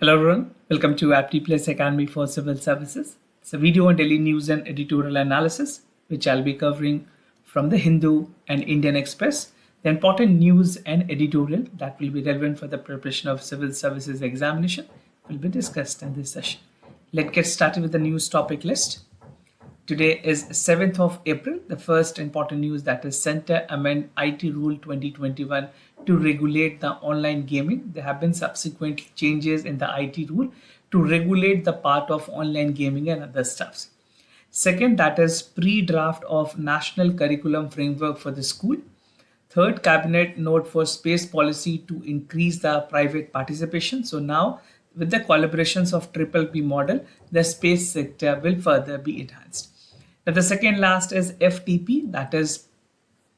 Hello everyone, welcome to Apti Plus Academy for Civil Services. It's a video on daily news and editorial analysis, which I'll be covering from the Hindu and Indian Express, the important news and editorial that will be relevant for the preparation of civil services examination will be discussed in this session. Let's get started with the news topic list. Today is 7th of April. The first important news that is Center amend IT Rule 2021 to regulate the online gaming. There have been subsequent changes in the IT rule to regulate the part of online gaming and other stuffs. Second, that is pre-draft of national curriculum framework for the school. Third, cabinet note for space policy to increase the private participation. So now with the collaborations of Triple P model, the space sector will further be enhanced. Now the second last is FTP, that is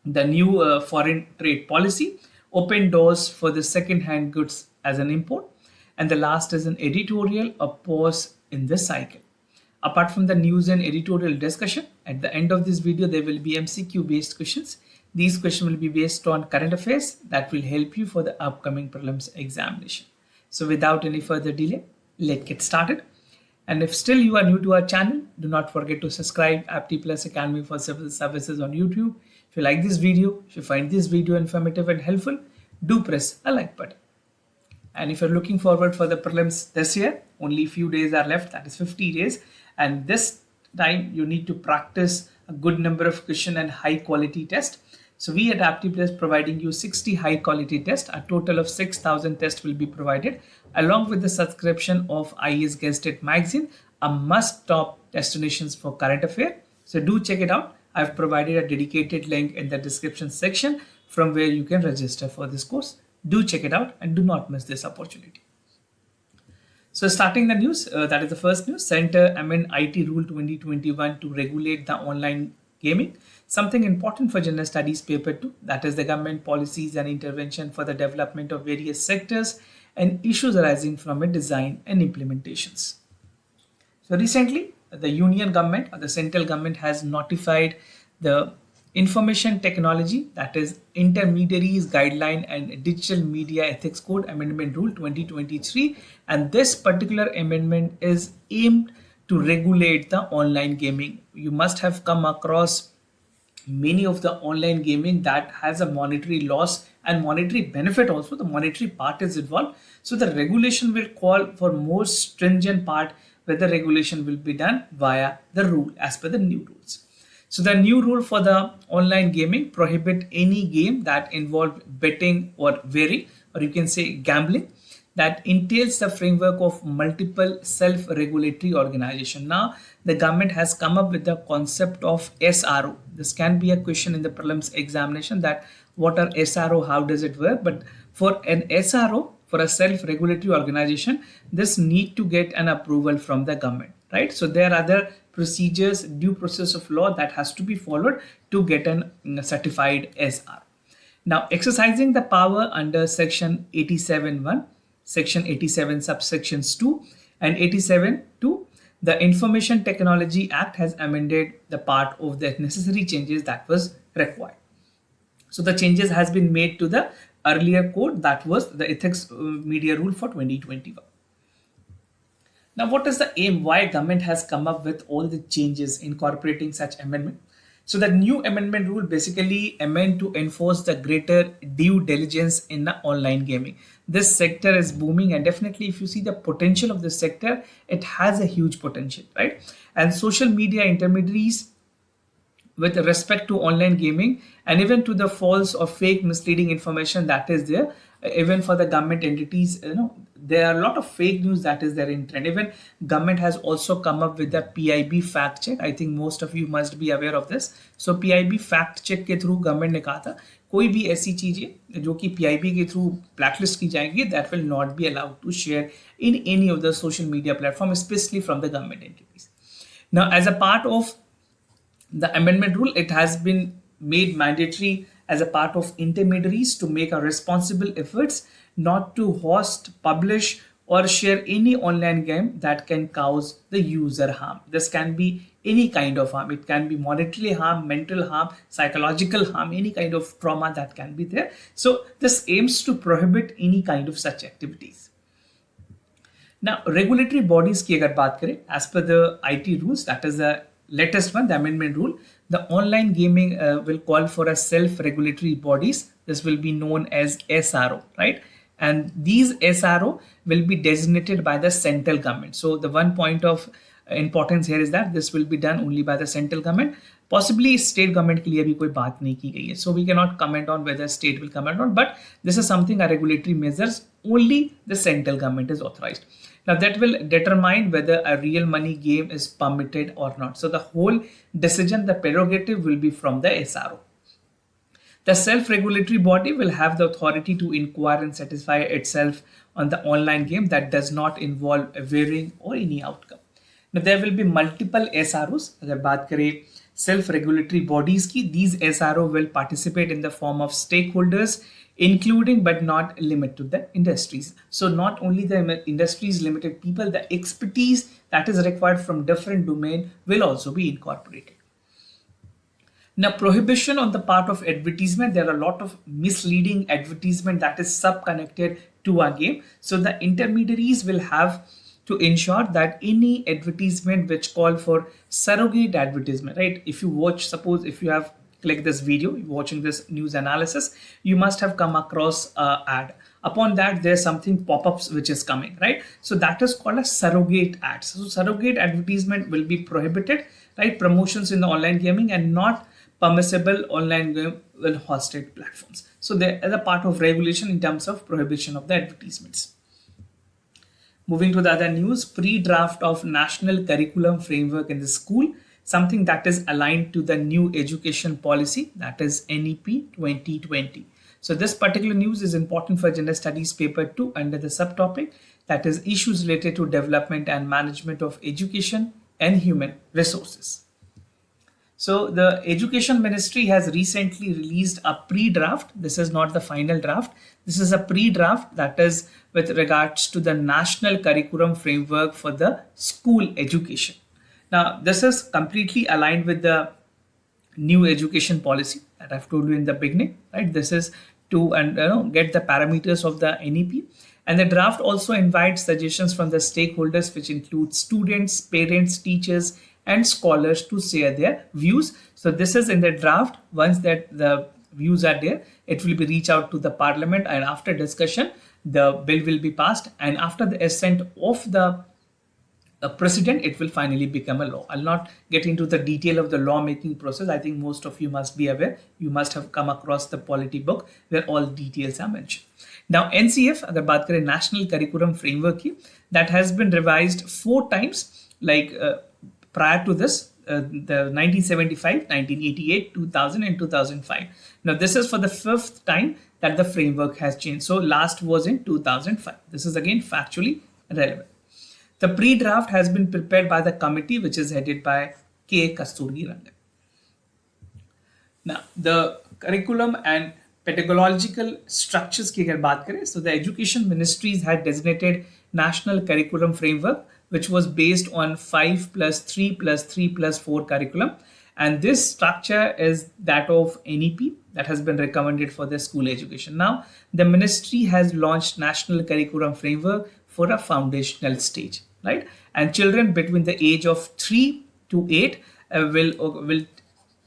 the new foreign trade policy, open doors for the second-hand goods as an import. And the last is an editorial, a pause in this cycle. Apart from the news and editorial discussion, at the end of this video, there will be MCQ based questions. These questions will be based on current affairs that will help you for the upcoming prelims examination. So without any further delay, let's get started. And if still you are new to our channel, do not forget to subscribe Apti Plus Academy for Civil Services on YouTube. If you like this video, if you find this video informative and helpful, do press a like button. And if you're looking forward for the prelims this year, only a few days are left, that is 50 days. And this time you need to practice a good number of question and high quality tests. So we at Apti Plus providing you 60 high quality tests. A total of 6,000 tests will be provided along with the subscription of IAS Guested magazine, a must top destinations for current affair. So do check it out. I've provided a dedicated link in the description section from where you can register for this course. Do check it out and do not miss this opportunity. So starting the news, that is the first news, Center amend IT Rule 2021 to regulate the online gaming. Something important for General Studies Paper 2, that is the government policies and intervention for the development of various sectors and issues arising from its design and implementations. So recently, the union government or the central government has notified the Information Technology, that is Intermediaries Guideline and Digital Media Ethics Code Amendment Rule 2023, and this particular amendment is aimed to regulate the online gaming. You must have come across many of the online gaming that has a monetary loss and monetary benefit also. The monetary part is involved. So the regulation will call for more stringent part where the regulation will be done via the rule as per the new rules. So the new rule for the online gaming prohibit any game that involve betting or wagering, or you can say gambling, that entails the framework of multiple self-regulatory organization. Now, the government has come up with the concept of SRO. This can be a question in the prelims examination, that what are SRO, how does it work? But for an SRO, for a self-regulatory organization, this need to get an approval from the government, right? So there are other procedures, due process of law that has to be followed to get an certified SR. Now, exercising the power under section 87(1), section 87 subsections 2 and 87(2), the Information Technology Act has amended the part of the necessary changes that was required. So the changes has been made to the earlier code, that was the Ethics Media Rule for 2021. Now, what is the aim? Why government has come up with all the changes incorporating such amendment? So the new amendment rule basically amend to enforce the greater due diligence in the online gaming. This sector is booming, and definitely if you see the potential of this sector, it has a huge potential, right? And social media intermediaries with respect to online gaming and even to the false or fake misleading information that is there, even for the government entities, there are a lot of fake news that is there in trend. Even government has also come up with the PIB fact check. I think most of you must be aware of this. So PIB fact check के through government ने कहा था कोई भी ऐसी चीजें जो कि PIB के through blacklist की जाएंगी, that will not be allowed to share in any of the social media platform, especially from the government entities. Now, as a part of the amendment rule, it has been made mandatory as a part of intermediaries to make a responsible efforts not to host, publish or share any online game that can cause the user harm. This can be any kind of harm. It can be monetary harm, mental harm, psychological harm, any kind of trauma that can be there. So this aims to prohibit any kind of such activities. Now, regulatory bodies की अगर बात करें, as per the IT rules, that is the latest one, the amendment rule, the online gaming will call for a self-regulatory bodies. This will be known as SRO, right? And these SRO will be designated by the central government. So the one point of importance here is that this will be done only by the central government. Possibly state government के लिए भी कोई बात नहीं की गई है. So we cannot comment on whether state will comment on, but this is something a regulatory measures only the central government is authorized. Now that will determine whether a real money game is permitted or not. So the whole decision, the prerogative will be from the SRO. The self-regulatory body will have the authority to inquire and satisfy itself on the online game that does not involve a varying or any outcome. Now there will be multiple SROs. अगर बात करें self-regulatory bodies की, these SRO will participate in the form of stakeholders, including but not limited to the industries. So not only the industries, limited people, the expertise that is required from different domain will also be incorporated. Now, prohibition on the part of advertisement. There are a lot of misleading advertisement that is sub-connected to our game. So the intermediaries will have to ensure that any advertisement which call for surrogate advertisement, right? If you watch, suppose if you have clicked this video, you're watching this news analysis, you must have come across an ad. Upon that, there's something pop-ups which is coming, right? So that is called a surrogate ads. So surrogate advertisement will be prohibited, right? Promotions in the online gaming and not permissible online game will hosted platforms. So there is a part of regulation in terms of prohibition of the advertisements. Moving to the other news, pre-draft of National Curriculum Framework in the school, something that is aligned to the new education policy, that is NEP 2020. So this particular news is important for General Studies paper 2 under the subtopic, that is issues related to development and management of education and human resources. So the Education Ministry has recently released a pre-draft. This is not the final draft. This is a pre-draft that is with regards to the National Curriculum Framework for the school education. Now, this is completely aligned with the new education policy that I've told you in the beginning, right? This is to get the parameters of the NEP. And the draft also invites suggestions from the stakeholders, which include students, parents, teachers, and scholars to share their views. So this is in the draft. Once that the views are there, it will be reach out to the parliament, and after discussion, the bill will be passed. And after the assent of the president, it will finally become a law. I'll not get into the detail of the lawmaking process. I think most of you must be aware. You must have come across the polity book where all details are mentioned. Now, NCF, अगर बात करें National Curriculum Framework की, that has been revised 4 times, like prior to this, the 1975, 1988, 2000, and 2005. Now, this is for the 5th time that the framework has changed. So, last was in 2005. This is again factually relevant. The pre-draft has been prepared by the committee, which is headed by K. Kasturi Rangan. Now, the curriculum and pedagogical structures की अगर बात करें, so the Education Ministries had designated National Curriculum Framework, which was based on 5+3+3+4 curriculum. And this structure is that of NEP that has been recommended for the school education. Now, the ministry has launched National Curriculum Framework for a foundational stage, right? And children between the age of 3 to 8 will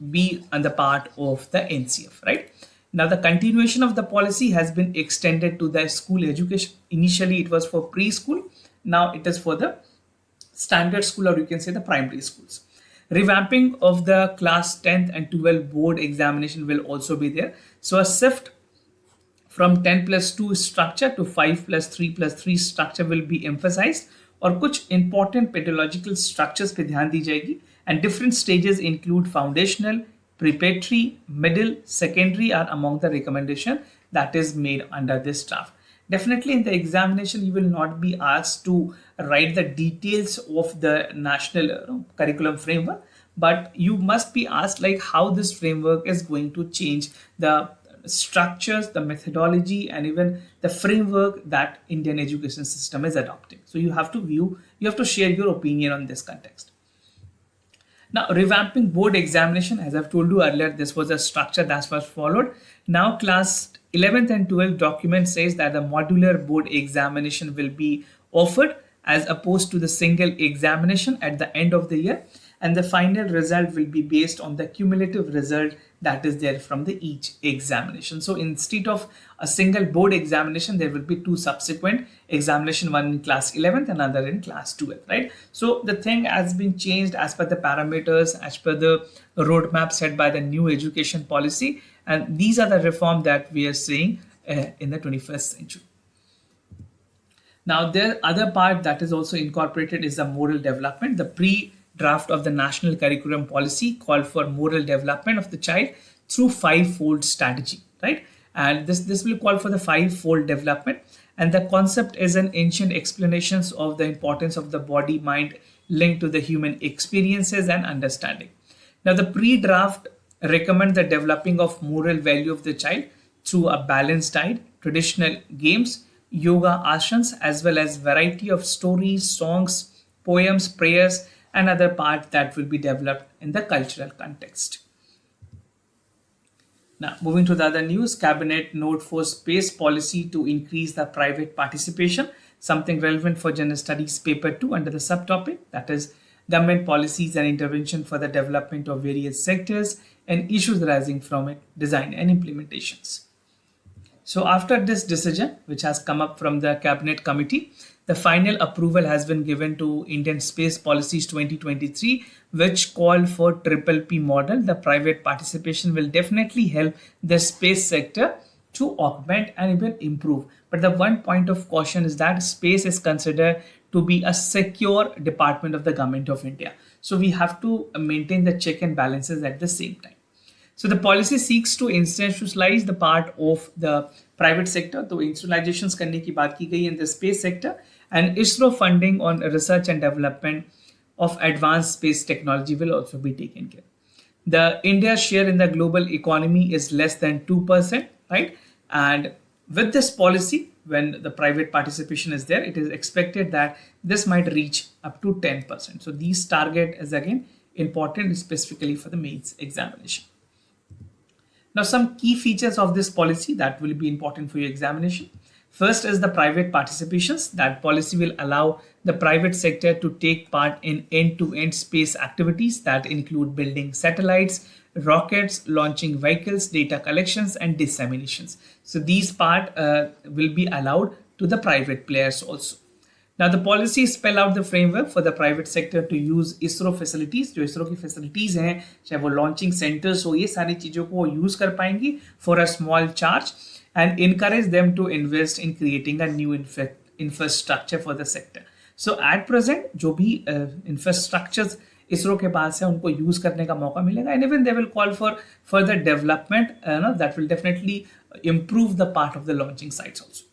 be on the part of the NCF, right? Now, the continuation of the policy has been extended to the school education. Initially, it was for preschool. Now, it is for the standard school, or you can say the primary schools. Revamping of the class 10th and 12th board examination will also be there. So a shift from 10+2 structure to 5+3+3 structure will be emphasized, और कुछ important pedagogical structures पे ध्यान दी जाएगी, and different stages include foundational, preparatory, middle, secondary are among the recommendation that is made under this draft. Definitely in the examination, you will not be asked to write the details of the national curriculum framework, but you must be asked like how this framework is going to change the structures, the methodology, and even the framework that Indian education system is adopting. So you have to share your opinion on this context. Now, revamping board examination, as I've told you earlier, this was a structure that was followed. Now, class 11th and 12th document says that the modular board examination will be offered as opposed to the single examination at the end of the year, and the final result will be based on the cumulative result that is there from the each examination. So instead of a single board examination, there will be two subsequent examination, one in class 11th, another in class 12th, right? So the thing has been changed as per the parameters, as per the roadmap set by the new education policy, and these are the reform that we are seeing in the 21st century. Now, the other part that is also incorporated is the moral development. The pre-draft of the national curriculum policy called for moral development of the child through five-fold strategy, right? And this will call for the five-fold development. And the concept is an ancient explanations of the importance of the body, mind linked to the human experiences and understanding. Now, the pre-draft recommend the developing of moral value of the child through a balanced diet, traditional games, yoga asanas, as well as variety of stories, songs, poems, prayers, and other parts that will be developed in the cultural context. Now, moving to the other news, Cabinet note for space policy to increase the private participation, something relevant for General Studies Paper 2 under the subtopic, that is government policies and intervention for the development of various sectors and issues arising from it, design and implementations. So after this decision, which has come up from the Cabinet Committee, the final approval has been given to Indian Space Policies 2023, which call for triple P model. The private participation will definitely help the space sector to augment and even improve. But the one point of caution is that space is considered to be a secure department of the government of India. So we have to maintain the check and balances at the same time. So the policy seeks to institutionalize the part of the private sector. तो institutionalizations करने की बात की गई in the space sector, and ISRO funding on research and development of advanced space technology will also be taken care. The India's share in the global economy is less than 2%, right? And with this policy, when the private participation is there, it is expected that this might reach up to 10%. So these target is again important specifically for the mains examination. Now, some key features of this policy that will be important for your examination. First is the private participations. That policy will allow the private sector to take part in end-to-end space activities that include building satellites, rockets, launching vehicles, data collections, and disseminations. So these part will be allowed to the private players also. Now, the policy spell out the framework for the private sector to use ISRO facilities. जो ISRO की facilities हैं, चाहे वो launching centers हो, ये सारी चीज़ों को यूज़ कर पाएंगी for a small charge and encourage them to invest in creating a new infrastructure for the sector. So at present, जो भी infrastructures ISRO के पास है, उनको यूज़ करने का मौका मिलेगा, and even they will call for further development that will definitely improve the part of the launching sites also.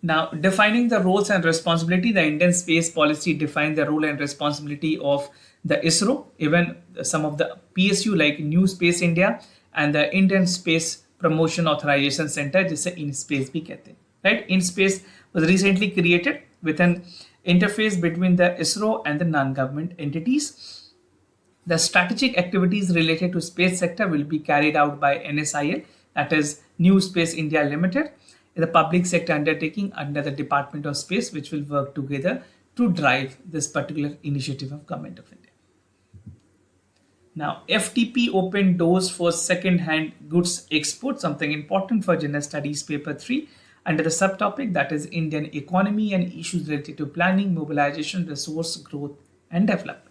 Now, defining the roles and responsibility, the Indian space policy defines the role and responsibility of the ISRO, even some of the PSU like New Space India and the Indian Space Promotion Authorization Center, जिसे InSpace भी कहते हैं, right? InSpace was recently created with an interface between the ISRO and the non-government entities. The strategic activities related to space sector will be carried out by NSIL, that is New Space India Limited, the public sector undertaking under the Department of Space, which will work together to drive this particular initiative of Government of India. Now, FTP opened doors for second-hand goods export, something important for General Studies Paper 3 under the subtopic, that is Indian economy and issues related to planning, mobilization, resource growth and development.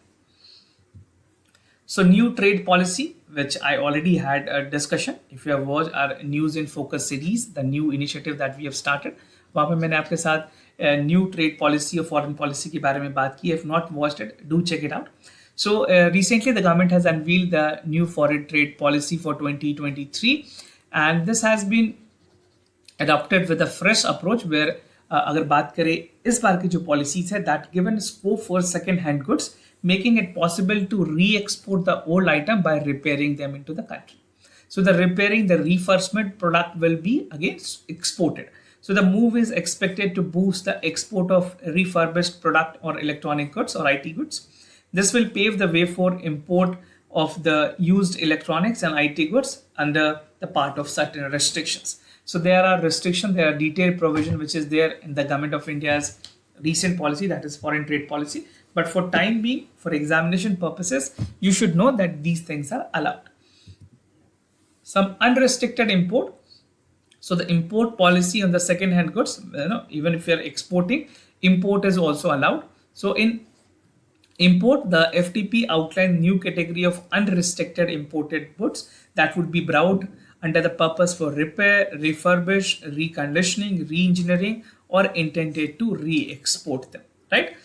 So new trade policy, which I already had a discussion. If you have watched our News in Focus series, the new initiative that we have started, वहाँ पे मैंने आपके साथ new trade policy or foreign policy के बारे में बात की. If not watched it, do check it out. So recently the government has unveiled the new foreign trade policy for 2023, and this has been adopted with a fresh approach where अगर बात करें इस बार की जो policies है, that given scope for second hand goods, making it possible to re-export the old item by repairing them into the country. So the repairing, the refurbishment product will be again exported. So the move is expected to boost the export of refurbished product or electronic goods or IT goods. This will pave the way for import of the used electronics and IT goods under the part of certain restrictions. So there are restrictions, there are detailed provision which is there in the Government of India's recent policy, that is foreign trade policy. But for time being, for examination purposes, you should know that these things are allowed. Some unrestricted import. So the import policy on the second-hand goods, even if you're exporting, import is also allowed. So in import, the FTP outlined new category of unrestricted imported goods that would be brought under the purpose for repair, refurbish, reconditioning, re-engineering, or intended to re-export them, right?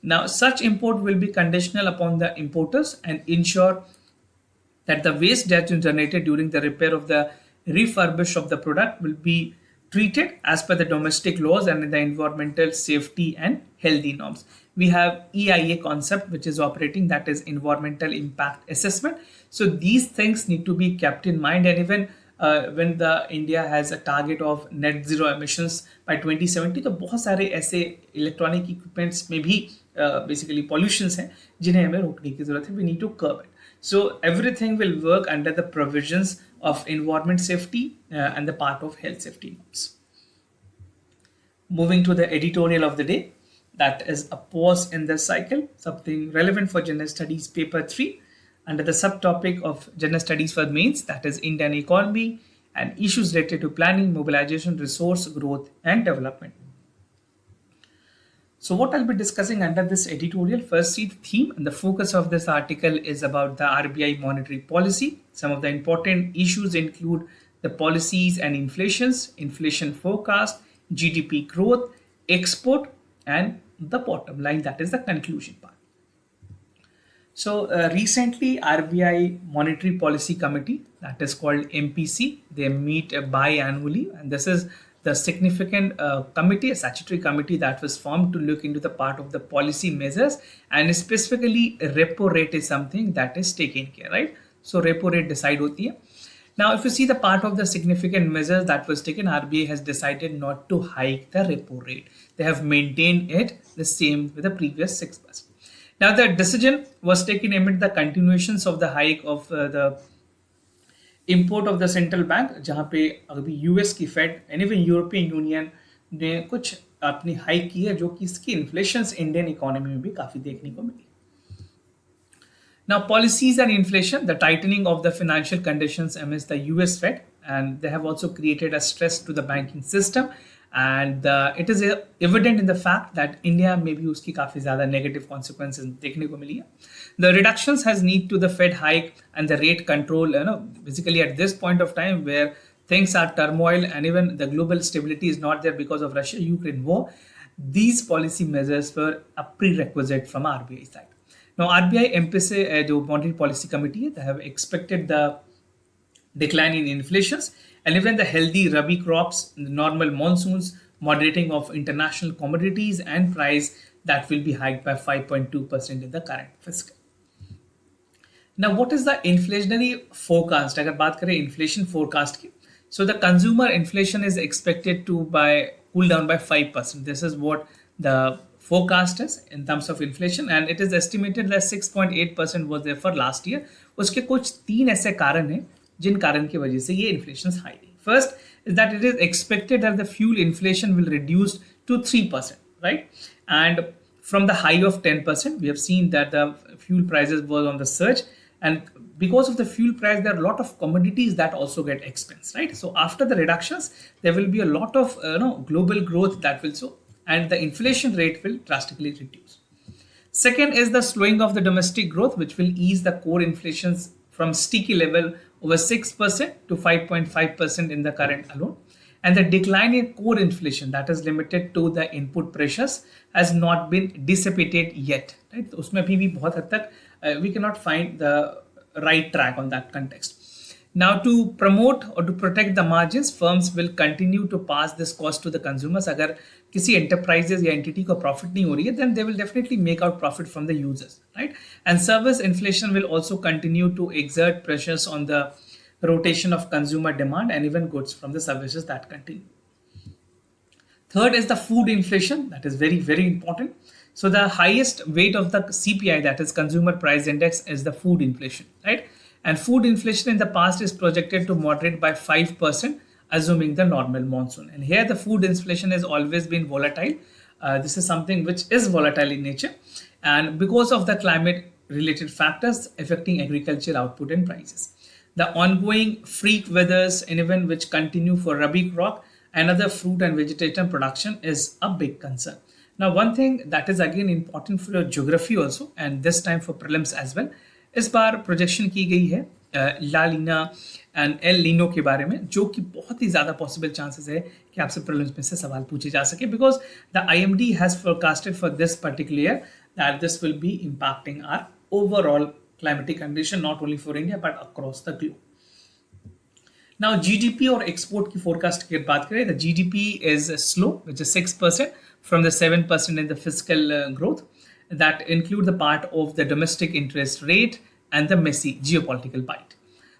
Now, such import will be conditional upon the importers and ensure that the waste that is generated during the repair of the refurbish of the product will be treated as per the domestic laws and the environmental safety and healthy norms. We have EIA concept which is operating, that is environmental impact assessment. So these things need to be kept in mind, and even when the India has a target of net zero emissions by 2070, तो बहुत सारे ऐसे electronic equipments में भी basically pollutions हैं जिन्हें हमें रोकने की जरूरत है. We need to curb it. So everything will work under the provisions of environment safety and the part of health safety norms. Moving to the editorial of the day, that is a pause in the cycle, something relevant for General Studies paper 3 under the subtopic of General Studies for mains, that is Indian economy and issues related to planning, mobilization, resource growth and development. So what I'll be discussing under this editorial, firstly the theme and the focus of this article is about the RBI monetary policy. Some of the important issues include the policies and inflations, inflation forecast, GDP growth, export, and the bottom line, that is the conclusion part. So recently RBI Monetary Policy Committee, that is called MPC, they meet biannually, and this is the significant committee, a statutory committee that was formed to look into the part of the policy measures, and specifically repo rate is something that is taken care, right? So repo rate decide hoti hai. Now, if you see the part of the significant measures that was taken, RBI has decided not to hike the repo rate. They have maintained it the same with the previous 6 months. Now, the decision was taken amid the continuations of the hike of the import of the central bank, जहाँ पे अभी US की Fed and even European Union ने कुछ अपनी hike की है, जो कि इसकी इन्फ्लेशंस इंडियन इकोनॉमी में भी काफी देखने को मिली. Now, policies and inflation, the tightening of the financial conditions amidst the US Fed, and they have also created a stress to the banking system. And it is evident in the fact that India may be उसकी काफी ज़्यादा negative consequences देखने को मिली है. The reductions has need to the Fed hike and the rate control, basically at this point of time where things are turmoil and even the global stability is not there because of Russia-Ukraine war, these policy measures were a prerequisite from RBI side. Now, RBI MPC, जो Monetary Policy Committee, they have expected the decline in inflations and even the healthy rabi crops, normal monsoons, moderating of international commodities and price that will be hiked by 5.2% in the current fiscal. Now, what is the inflationary forecast? अगर बात करें inflation forecast की, so the consumer inflation is expected to cool down by 5%. This is what the forecast is in terms of inflation, and it is estimated that 6.8% was there for last year. उसके कुछ 3 ऐसे कारण हैं जिन कारण की वजह से ये inflation high है. First is that it is expected that the fuel inflation will reduce to 3%, right? And from the high of 10%, we have seen that the fuel prices were on the surge, and because of the fuel price, there are a lot of commodities that also get expensive, right? So after the reductions, there will be a lot of global growth that will show, and the inflation rate will drastically reduce. Second is the slowing of the domestic growth, which will ease the core inflations from sticky level over 6% to 5.5% in the current alone. And the decline in core inflation that is limited to the input pressures has not been dissipated yet, right? तो उसमें भी बहुत हद तक we cannot find the right track on that context. Now, to promote or to protect the margins, firms will continue to pass this cost to the consumers. अगर किसी enterprises या entity को profit नहीं हो रही है, then they will definitely make out profit from the users, right? And service inflation will also continue to exert pressures on the rotation of consumer demand and even goods from the services that continue. Third is the food inflation. That is very, very important. So the highest weight of the CPI, that is Consumer Price Index, is the food inflation, right? And food inflation in the past is projected to moderate by 5%, assuming the normal monsoon. And here the food inflation has always been volatile. This is something which is volatile in nature, and because of the climate related factors affecting agriculture output and prices. The ongoing freak weathers and even which continue for rabi crop and other fruit and vegetation production is a big concern. Now, one thing that is again important for your geography also, and this time for prelims as well, इस बार projection की गई है ला Leena and L लीनो के बारे में, जो कि बहुत ही ज़्यादा पॉसिबल चांसेस है कि आपसे प्रीलिम्स में से सवाल पूछे जा सके, because the IMD has forecasted for this particular year that this will be impacting are overall climatic condition not only for India but across the globe. Now, GDP और export की forecast की बात करें, the GDP is slow, which is 6% from the 7% in the fiscal growth. That include the part of the domestic interest rate and the messy geopolitical bite.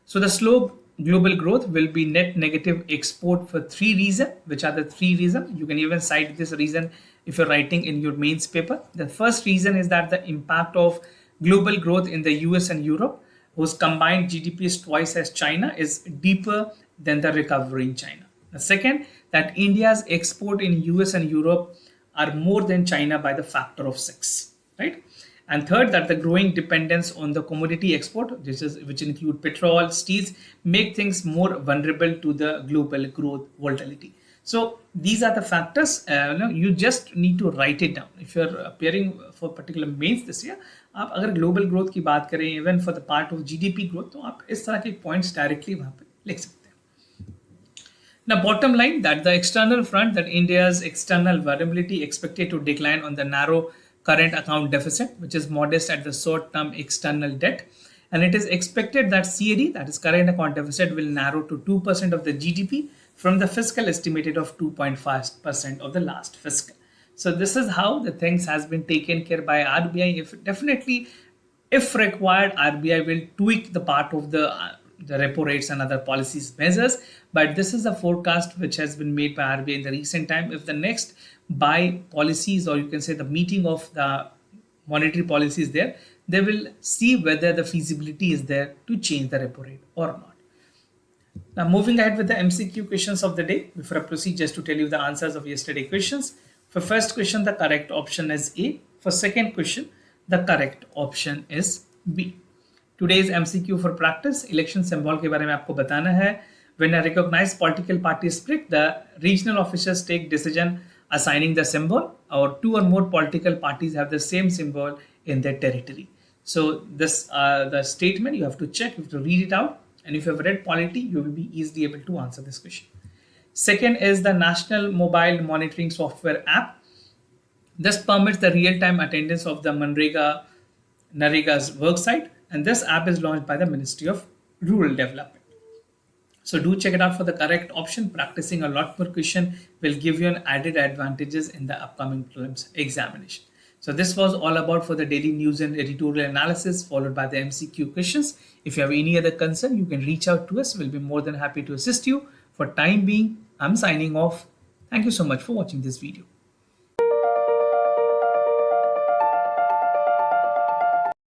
So the slow global growth will be net negative export for 3 reasons. Which are the 3 reasons? You can even cite this reason if you're writing in your mains paper. The first reason is that the impact of global growth in the US and Europe, whose combined GDP is twice as China, is deeper than the recovery in China. The second, that India's export in US and Europe are more than China by the factor of 6, right? And third, that the growing dependence on the commodity export, which include petrol, steels, make things more vulnerable to the global growth volatility. So these are the factors. You just need to write it down. If you're appearing for particular mains this year, आप अगर global growth की बात करें even for the part of GDP growth, तो आप इस तरह के पॉइंट्स डायरेक्टली वहां पे लिख सकते हैं. Now, bottom line, that the external front, that India's external vulnerability expected to decline on the narrow current account deficit, which is modest at the short-term external debt, and it is expected that CAD, that is current account deficit, will narrow to 2% of the GDP from the fiscal estimated of 2.5% of the last fiscal. So this is how the things has been taken care by RBI. If required, RBI will tweak the part of the repo rates and other policies measures. But this is a forecast which has been made by RBI in the recent time. If the next buy policies, or you can say the meeting of the monetary policy is there, they will see whether the feasibility is there to change the repo rate or not. Now, moving ahead with the MCQ questions of the day, before I proceed, just to tell you the answers of yesterday's questions. For first question, the correct option is A. For second question, the correct option is B. Today's MCQ for practice, election symbol के बारे में आपको बताना है. When a recognized political party split, the regional officials take decision assigning the symbol, or 2 or more political parties have the same symbol in their territory. So this the statement you have to check, you have to read it out, and if you have read polity, you will be easily able to answer this question. Second is the National Mobile Monitoring Software app. This permits the real-time attendance of the Narega's worksite, and this app is launched by the Ministry of Rural Development. So do check it out for the correct option. Practicing a lot more question will give you an added advantages in the upcoming prelims examination. So this was all about for the daily news and editorial analysis, followed by the MCQ questions. If you have any other concern, you can reach out to us. We'll be more than happy to assist you. For time being, I'm signing off. Thank you so much for watching this video.